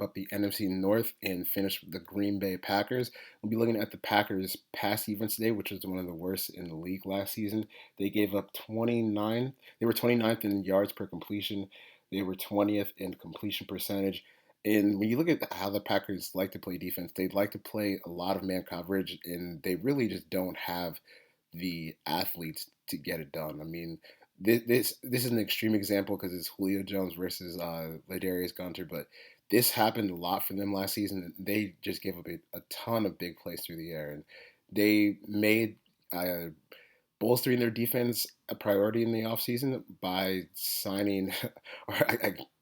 up the NFC North and finish with the Green Bay Packers. We'll be looking at the Packers' pass defense today, which was one of the worst in the league last season. They gave up 29. They were 29th in yards per completion. They were 20th in completion percentage. And when you look at how the Packers like to play defense, they like to play a lot of man coverage, and they really just don't have the athletes to get it done. I mean, this is an extreme example because it's Julio Jones versus Ladarius Gunter, but this happened a lot for them last season. They just gave up a ton of big plays through the air, and they made uh, bolstering their defense a priority in the offseason by signing, or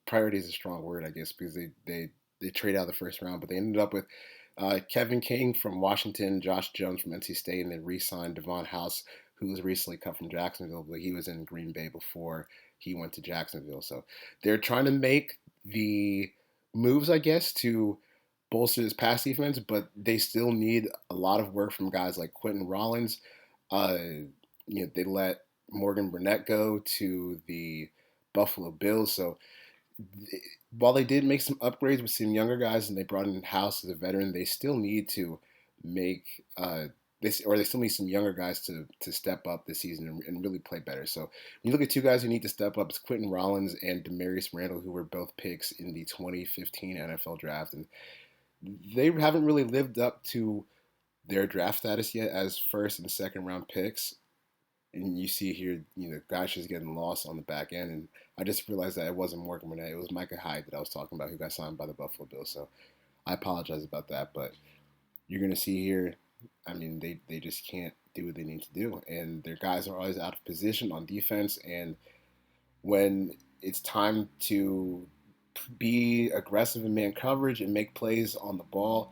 priority is a strong word, I guess, because they trade out of the first round, but they ended up with Kevin King from Washington, Josh Jones from NC State, and then re-signed Devon House, who was recently cut from Jacksonville, but he was in Green Bay before he went to Jacksonville. So they're trying to make the moves, I guess, to bolster this pass defense, but they still need a lot of work from guys like Quentin Rollins. Uh, they let Morgan Burnett go to the Buffalo Bills, so while they did make some upgrades with some younger guys and they brought in House as a veteran, they still need to make this, or they still need some younger guys to step up this season and really play better. So when you look at two guys who need to step up, it's Quentin Rollins and Demarius Randall, who were both picks in the 2015 NFL draft, and they haven't really lived up to their draft status yet as first and second round picks. And you see here, guys just getting lost on the back end. And I just realized that it wasn't Morgan Burnett. It was Micah Hyde that I was talking about, who got signed by the Buffalo Bills. So I apologize about that. But you're going to see here, I mean, they just can't do what they need to do. And their guys are always out of position on defense. And when it's time to be aggressive in man coverage and make plays on the ball,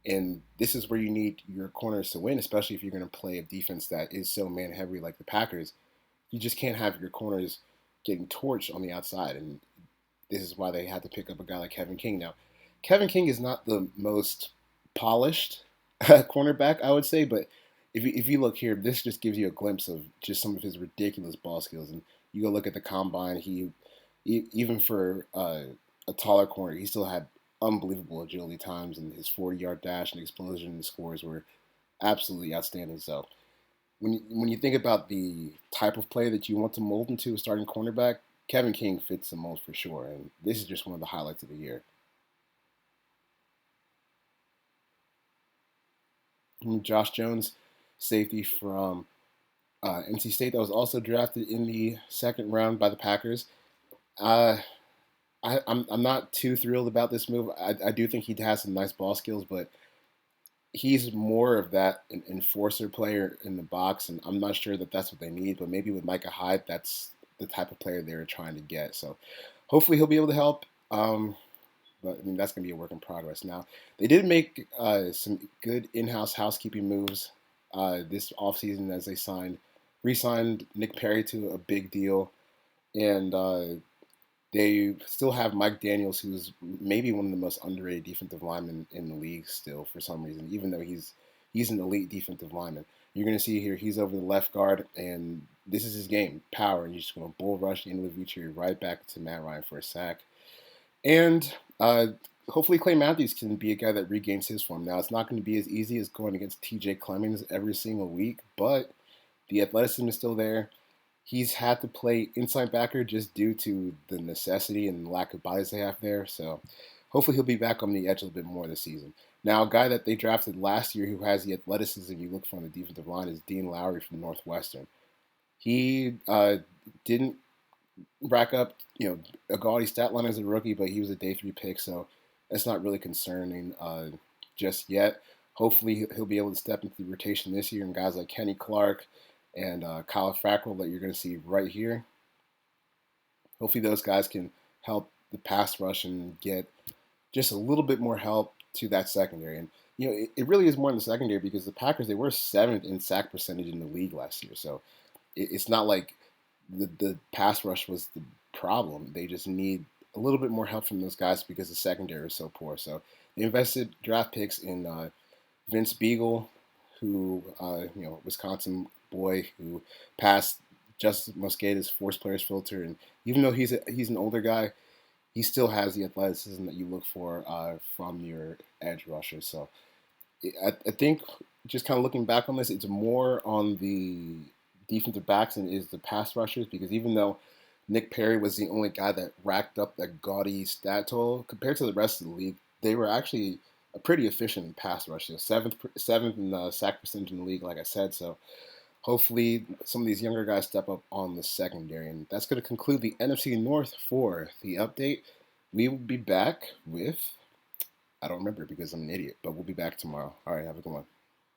and this is where you need your corners to win, especially if you're going to play a defense that is so man heavy like the Packers. You just can't have your corners getting torched on the outside. And this is why they had to pick up a guy like Kevin King. Now, Kevin King is not the most polished cornerback, I would say, but if you look here, this just gives you a glimpse of just some of his ridiculous ball skills. And you go look at the combine, even for a taller corner, he still had unbelievable agility times, and his 40-yard dash and explosion scores were absolutely outstanding. So when you think about the type of play that you want to mold into a starting cornerback, Kevin King fits the most for sure, and this is just one of the highlights of the year. Josh Jones, safety from NC State, that was also drafted in the second round by the Packers. Uh, I'm not too thrilled about this move. I do think he has some nice ball skills, but he's more of that enforcer player in the box, and I'm not sure that that's what they need. But maybe with Micah Hyde, that's the type of player they're trying to get. So hopefully he'll be able to help. But I mean, that's going to be a work in progress. Now, they did make some good in-house housekeeping moves this offseason as they re-signed Nick Perry to a big deal, and they still have Mike Daniels, who's maybe one of the most underrated defensive linemen in the league still for some reason, even though he's an elite defensive lineman. You're going to see here he's over the left guard, and this is his game, power, and he's just going to bull rush into the Vucci right back to Matt Ryan for a sack. And hopefully Clay Matthews can be a guy that regains his form. Now, it's not going to be as easy as going against TJ Clemmings every single week, but the athleticism is still there. He's had to play inside backer just due to the necessity and lack of bodies they have there. So hopefully he'll be back on the edge a little bit more this season. Now, a guy that they drafted last year who has the athleticism you look for on the defensive line is Dean Lowry from Northwestern. He didn't rack up, a gaudy stat line as a rookie, but he was a day three pick, so that's not really concerning just yet. Hopefully, he'll be able to step into the rotation this year, and guys like Kenny Clark and Kyle Fackrell that you're going to see right here. Hopefully, those guys can help the pass rush and get just a little bit more help to that secondary. And it really is more in the secondary because the Packers, they were seventh in sack percentage in the league last year, so it's not like the pass rush was the problem. They just need a little bit more help from those guys because the secondary is so poor. So they invested draft picks in Vince Beagle, who Wisconsin boy who passed Justice Mosqueda's forced players filter, and even though he's an older guy, he still has the athleticism that you look for from your edge rusher. So I think just kind of looking back on this, it's more on the defensive backs than it is the pass rushers because even though Nick Perry was the only guy that racked up that gaudy stat total compared to the rest of the league, they were actually a pretty efficient pass rusher, seventh in the sack percentage in the league, like I said. So hopefully some of these younger guys step up on the secondary, and that's going to conclude the NFC North for the update. We will be back with I don't remember because I'm an idiot, but we'll be back tomorrow. All right, have a good one.